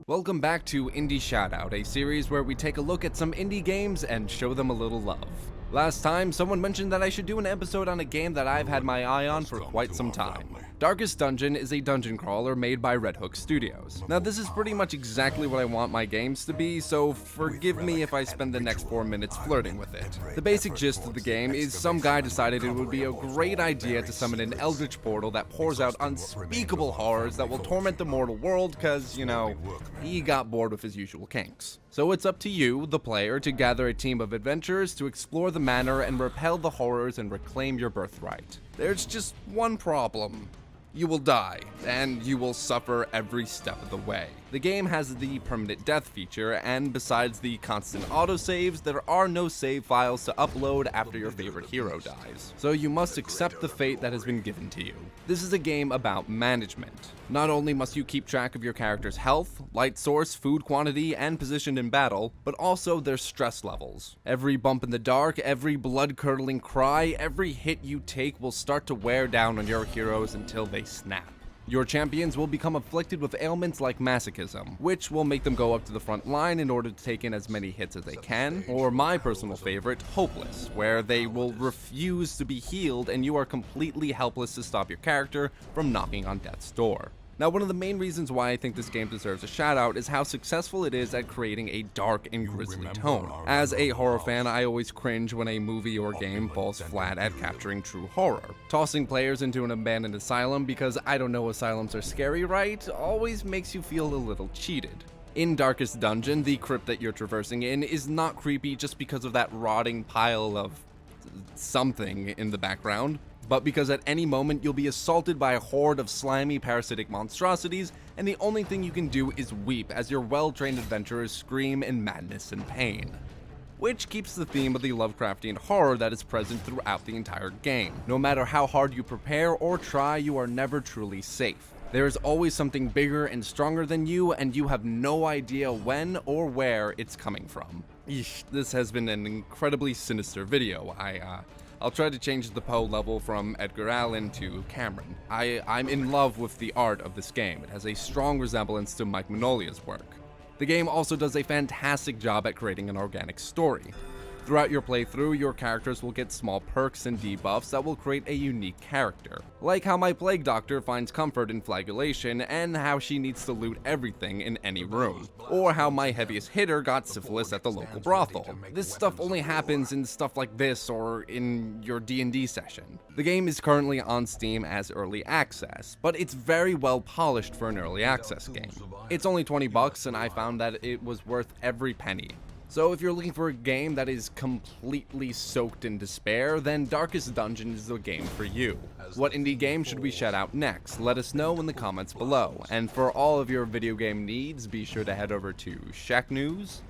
Welcome back to Indie Shoutout, a series where we take a look at some indie games and show them a little love. Last time, someone mentioned that I should do an episode on a game that I've had my eye on for quite some time. Darkest Dungeon is a dungeon crawler made by Red Hook Studios. Now this is pretty much exactly what I want my games to be, so forgive me if I spend the next 4 minutes flirting with it. The basic gist of the game is some guy decided it would be a great idea to summon an eldritch portal that pours out unspeakable horrors that will torment the mortal world cause, you know, he got bored with his usual kinks. So it's up to you, the player, to gather a team of adventurers to explore the manor and repel the horrors and reclaim your birthright. There's just one problem. You will die, and you will suffer every step of the way. The game has the permanent death feature, and besides the constant autosaves, there are no save files to upload after your favorite hero dies. So you must accept the fate that has been given to you. This is a game about management. Not only must you keep track of your character's health, light source, food quantity, and position in battle, but also their stress levels. Every bump in the dark, every blood-curdling cry, every hit you take will start to wear down on your heroes until they snap. Your champions will become afflicted with ailments like masochism, which will make them go up to the front line in order to take in as many hits as they can, or my personal favorite, hopeless, where they will refuse to be healed and you are completely helpless to stop your character from knocking on death's door. Now, one of the main reasons why I think this game deserves a shout out is how successful it is at creating a dark and grisly tone. As a horror fan, I always cringe when a movie or game falls flat at capturing true horror. Tossing players into an abandoned asylum because I don't know asylums are scary, right? Always makes you feel a little cheated. In Darkest Dungeon, the crypt that you're traversing in is not creepy just because of that rotting pile of something in the background, but because at any moment you'll be assaulted by a horde of slimy parasitic monstrosities, and the only thing you can do is weep as your well-trained adventurers scream in madness and pain. Which keeps the theme of the Lovecraftian horror that is present throughout the entire game. No matter how hard you prepare or try, you are never truly safe. There is always something bigger and stronger than you, and you have no idea when or where it's coming from. Eesh, this has been an incredibly sinister video. I'll try to change the Poe level from Edgar Allan to Cameron. I'm in love with the art of this game. It has a strong resemblance to Mike Mignolia's work. The game also does a fantastic job at creating an organic story. Throughout your playthrough, your characters will get small perks and debuffs that will create a unique character. Like how my Plague Doctor finds comfort in flagellation and how she needs to loot everything in any room. Or how my heaviest hitter got syphilis at the local brothel. This stuff only happens in stuff like this or in your D&D session. The game is currently on Steam as early access, but it's very well polished for an early access game. It's only $20 and I found that it was worth every penny. So if you're looking for a game that is completely soaked in despair, then Darkest Dungeon is the game for you. What indie game should we shout out next? Let us know in the comments below. And for all of your video game needs, be sure to head over to Shacknews.com.